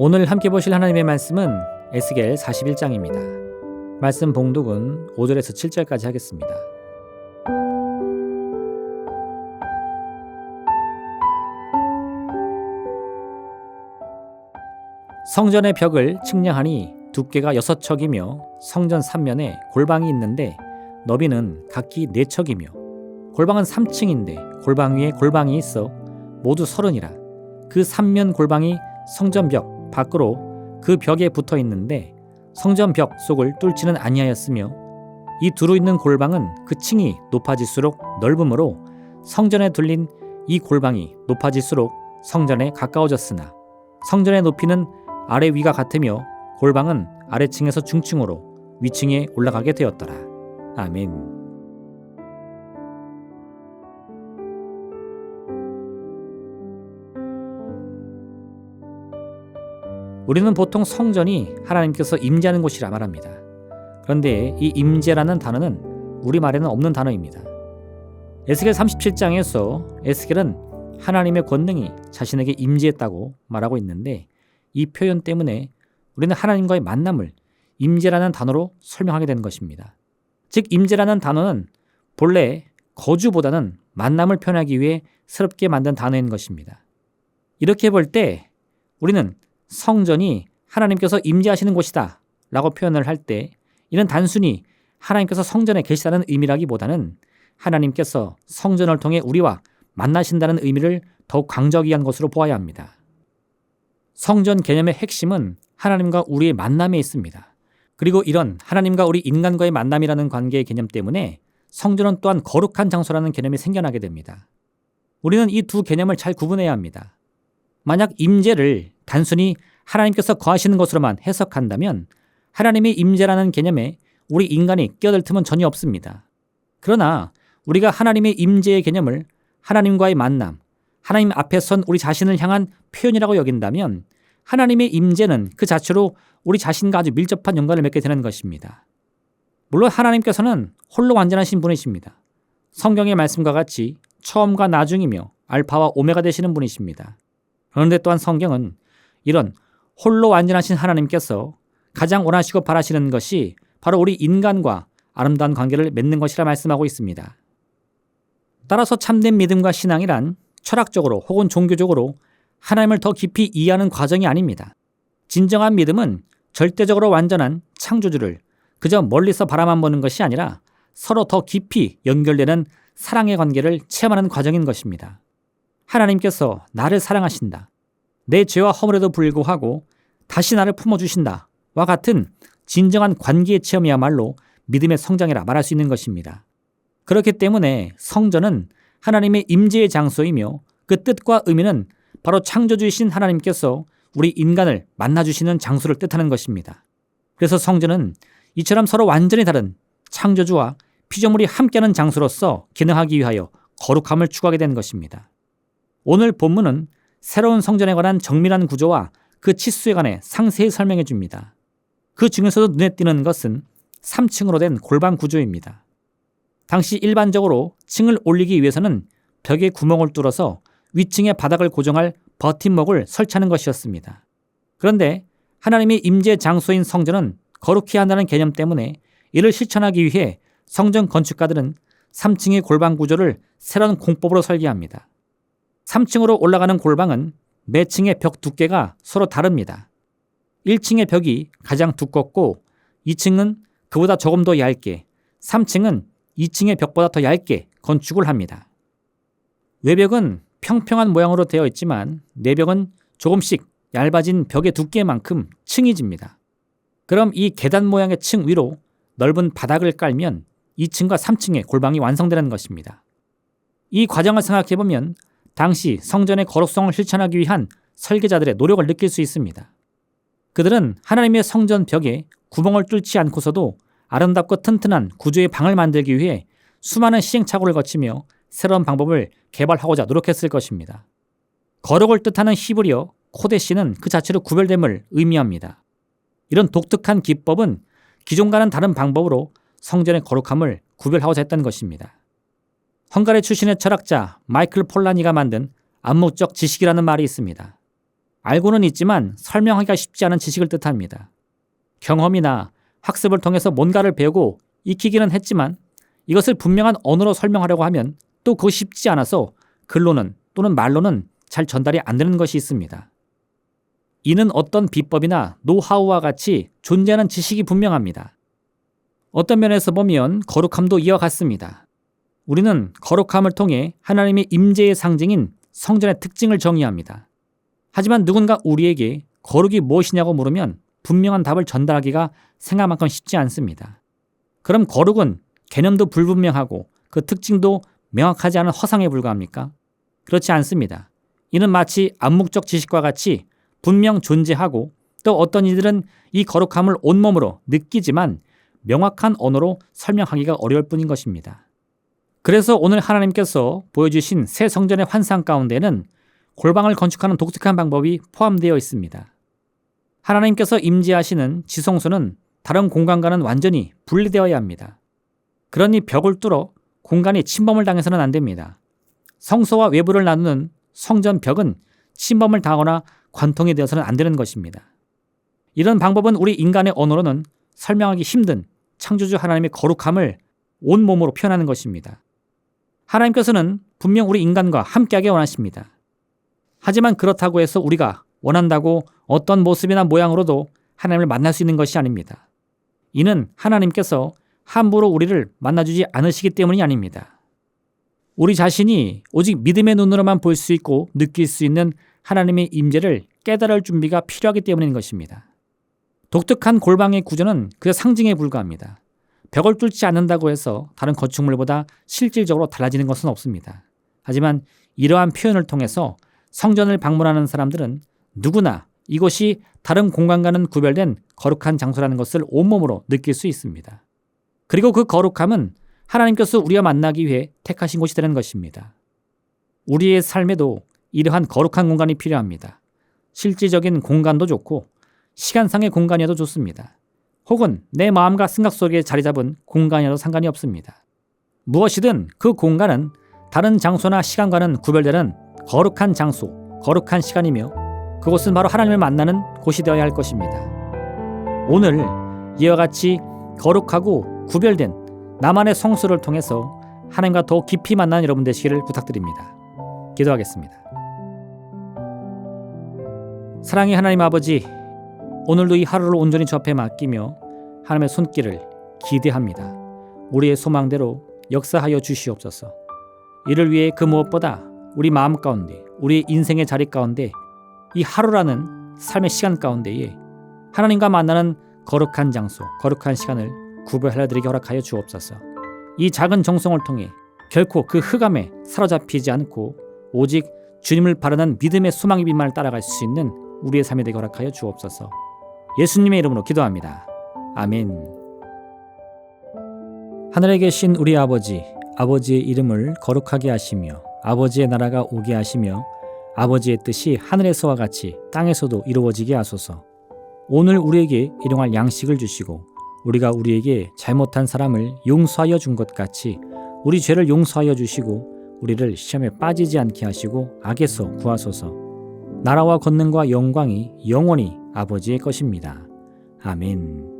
오늘 함께 보실 하나님의 말씀은 에스겔 41장입니다. 말씀 봉독은 5절에서 7절까지 하겠습니다. 성전의 벽을 측량하니 두께가 6척이며 성전 3면에 골방이 있는데 너비는 각기 4척이며 골방은 3층인데 골방 위에 골방이 있어 모두 30이라. 그 3면 골방이 성전 벽 밖으로 그 벽에 붙어 있는데 성전 벽 속을 뚫지는 아니하였으며 이 두루 있는 골방은 그 층이 높아질수록 넓음으로 성전에 둘린 이 골방이 높아질수록 성전에 가까워졌으나 성전의 높이는 아래 위가 같으며 골방은 아래층에서 중층으로 위층에 올라가게 되었더라. 아멘. 우리는 보통 성전이 하나님께서 임재하는 곳이라 말합니다. 그런데 이 임재라는 단어는 우리말에는 없는 단어입니다. 에스겔 37장에서 에스겔은 하나님의 권능이 자신에게 임재했다고 말하고 있는데 이 표현 때문에 우리는 하나님과의 만남을 임재라는 단어로 설명하게 되는 것입니다. 즉 임재라는 단어는 본래 거주보다는 만남을 표현하기 위해 새롭게 만든 단어인 것입니다. 이렇게 볼 때 우리는 성전이 하나님께서 임재하시는 곳이다 라고 표현을 할 때 이는 단순히 하나님께서 성전에 계시다는 의미라기보다는 하나님께서 성전을 통해 우리와 만나신다는 의미를 더욱 강조하기 위한 것으로 보아야 합니다. 성전 개념의 핵심은 하나님과 우리의 만남에 있습니다. 그리고 이런 하나님과 우리 인간과의 만남이라는 관계의 개념 때문에 성전은 또한 거룩한 장소라는 개념이 생겨나게 됩니다. 우리는 이 두 개념을 잘 구분해야 합니다. 만약 임재를 단순히 하나님께서 거하시는 것으로만 해석한다면 하나님의 임재라는 개념에 우리 인간이 끼어들 틈은 전혀 없습니다. 그러나 우리가 하나님의 임재의 개념을 하나님과의 만남, 하나님 앞에 선 우리 자신을 향한 표현이라고 여긴다면 하나님의 임재는 그 자체로 우리 자신과 아주 밀접한 연관을 맺게 되는 것입니다. 물론 하나님께서는 홀로 완전하신 분이십니다. 성경의 말씀과 같이 처음과 나중이며 알파와 오메가 되시는 분이십니다. 그런데 또한 성경은 이런 홀로 완전하신 하나님께서 가장 원하시고 바라시는 것이 바로 우리 인간과 아름다운 관계를 맺는 것이라 말씀하고 있습니다. 따라서 참된 믿음과 신앙이란 철학적으로 혹은 종교적으로 하나님을 더 깊이 이해하는 과정이 아닙니다. 진정한 믿음은 절대적으로 완전한 창조주를 그저 멀리서 바라만 보는 것이 아니라 서로 더 깊이 연결되는 사랑의 관계를 체험하는 과정인 것입니다. 하나님께서 나를 사랑하신다. 내 죄와 허물에도 불구하고 다시 나를 품어주신다. 와 같은 진정한 관계의 체험이야말로 믿음의 성장이라 말할 수 있는 것입니다. 그렇기 때문에 성전은 하나님의 임재의 장소이며 그 뜻과 의미는 바로 창조주이신 하나님께서 우리 인간을 만나주시는 장소를 뜻하는 것입니다. 그래서 성전은 이처럼 서로 완전히 다른 창조주와 피조물이 함께하는 장소로서 기능하기 위하여 거룩함을 추구하게 된 것입니다. 오늘 본문은 새로운 성전에 관한 정밀한 구조와 그 치수에 관해 상세히 설명해 줍니다. 그 중에서도 눈에 띄는 것은 3층으로 된 골방 구조입니다. 당시 일반적으로 층을 올리기 위해서는 벽에 구멍을 뚫어서 위층의 바닥을 고정할 버팀목을 설치하는 것이었습니다. 그런데 하나님의 임재 장소인 성전은 거룩해야 한다는 개념 때문에 이를 실천하기 위해 성전 건축가들은 3층의 골방 구조를 새로운 공법으로 설계합니다. 3층으로 올라가는 골방은 매층의 벽 두께가 서로 다릅니다. 1층의 벽이 가장 두껍고 2층은 그보다 조금 더 얇게, 3층은 2층의 벽보다 더 얇게 건축을 합니다. 외벽은 평평한 모양으로 되어 있지만 내벽은 조금씩 얇아진 벽의 두께만큼 층이 집니다. 그럼 이 계단 모양의 층 위로 넓은 바닥을 깔면 2층과 3층의 골방이 완성되는 것입니다. 이 과정을 생각해보면 당시 성전의 거룩성을 실천하기 위한 설계자들의 노력을 느낄 수 있습니다. 그들은 하나님의 성전 벽에 구멍을 뚫지 않고서도 아름답고 튼튼한 구조의 방을 만들기 위해 수많은 시행착오를 거치며 새로운 방법을 개발하고자 노력했을 것입니다. 거룩을 뜻하는 히브리어 코데시는 그 자체로 구별됨을 의미합니다. 이런 독특한 기법은 기존과는 다른 방법으로 성전의 거룩함을 구별하고자 했던 것입니다. 헝가리 출신의 철학자 마이클 폴라니가 만든 암묵적 지식이라는 말이 있습니다. 알고는 있지만 설명하기가 쉽지 않은 지식을 뜻합니다. 경험이나 학습을 통해서 뭔가를 배우고 익히기는 했지만 이것을 분명한 언어로 설명하려고 하면 또 그것이 쉽지 않아서 글로는 또는 말로는 잘 전달이 안 되는 것이 있습니다. 이는 어떤 비법이나 노하우와 같이 존재하는 지식이 분명합니다. 어떤 면에서 보면 거룩함도 이와 같습니다. 우리는 거룩함을 통해 하나님의 임재의 상징인 성전의 특징을 정의합니다. 하지만 누군가 우리에게 거룩이 무엇이냐고 물으면 분명한 답을 전달하기가 생각만큼 쉽지 않습니다. 그럼 거룩은 개념도 불분명하고 그 특징도 명확하지 않은 허상에 불과합니까? 그렇지 않습니다. 이는 마치 암묵적 지식과 같이 분명 존재하고 또 어떤 이들은 이 거룩함을 온몸으로 느끼지만 명확한 언어로 설명하기가 어려울 뿐인 것입니다. 그래서 오늘 하나님께서 보여주신 새 성전의 환상 가운데는 골방을 건축하는 독특한 방법이 포함되어 있습니다. 하나님께서 임재하시는 지성소는 다른 공간과는 완전히 분리되어야 합니다. 그러니 벽을 뚫어 공간이 침범을 당해서는 안 됩니다. 성소와 외부를 나누는 성전 벽은 침범을 당하거나 관통이 되어서는 안 되는 것입니다. 이런 방법은 우리 인간의 언어로는 설명하기 힘든 창조주 하나님의 거룩함을 온몸으로 표현하는 것입니다. 하나님께서는 분명 우리 인간과 함께하기 원하십니다. 하지만 그렇다고 해서 우리가 원한다고 어떤 모습이나 모양으로도 하나님을 만날 수 있는 것이 아닙니다. 이는 하나님께서 함부로 우리를 만나주지 않으시기 때문이 아닙니다. 우리 자신이 오직 믿음의 눈으로만 볼 수 있고 느낄 수 있는 하나님의 임재를 깨달을 준비가 필요하기 때문인 것입니다. 독특한 골방의 구조는 그 상징에 불과합니다. 벽을 뚫지 않는다고 해서 다른 건축물보다 실질적으로 달라지는 것은 없습니다. 하지만 이러한 표현을 통해서 성전을 방문하는 사람들은 누구나 이곳이 다른 공간과는 구별된 거룩한 장소라는 것을 온몸으로 느낄 수 있습니다. 그리고 그 거룩함은 하나님께서 우리와 만나기 위해 택하신 곳이 되는 것입니다. 우리의 삶에도 이러한 거룩한 공간이 필요합니다. 실질적인 공간도 좋고 시간상의 공간이어도 좋습니다. 혹은 내 마음과 생각 속에 자리 잡은 공간이어도 상관이 없습니다. 무엇이든 그 공간은 다른 장소나 시간과는 구별되는 거룩한 장소, 거룩한 시간이며 그곳은 바로 하나님을 만나는 곳이 되어야 할 것입니다. 오늘 이와 같이 거룩하고 구별된 나만의 성수를 통해서 하나님과 더 깊이 만나는 여러분 되시기를 부탁드립니다. 기도하겠습니다. 사랑의 하나님 아버지, 오늘도 이 하루를 온전히 주 앞에 맡기며 하나님의 손길을 기대합니다. 우리의 소망대로 역사하여 주시옵소서. 이를 위해 그 무엇보다 우리 마음 가운데, 우리의 인생의 자리 가운데 이 하루라는 삶의 시간 가운데에 하나님과 만나는 거룩한 장소, 거룩한 시간을 구별하여 드리게 허락하여 주옵소서. 이 작은 정성을 통해 결코 그 흑암에 사로잡히지 않고 오직 주님을 바라는 믿음의 소망의 빛만을 따라갈 수 있는 우리의 삶이 되게 허락하여 주옵소서. 예수님의 이름으로 기도합니다. 아멘. 하늘에 계신 우리 아버지, 아버지의 이름을 거룩하게 하시며 아버지의 나라가 오게 하시며 아버지의 뜻이 하늘에서와 같이 땅에서도 이루어지게 하소서. 오늘 우리에게 일용할 양식을 주시고 우리가 우리에게 잘못한 사람을 용서하여 준 것 같이 우리 죄를 용서하여 주시고 우리를 시험에 빠지지 않게 하시고 악에서 구하소서. 나라와 권능과 영광이 영원히 아버지의 것입니다. 아멘.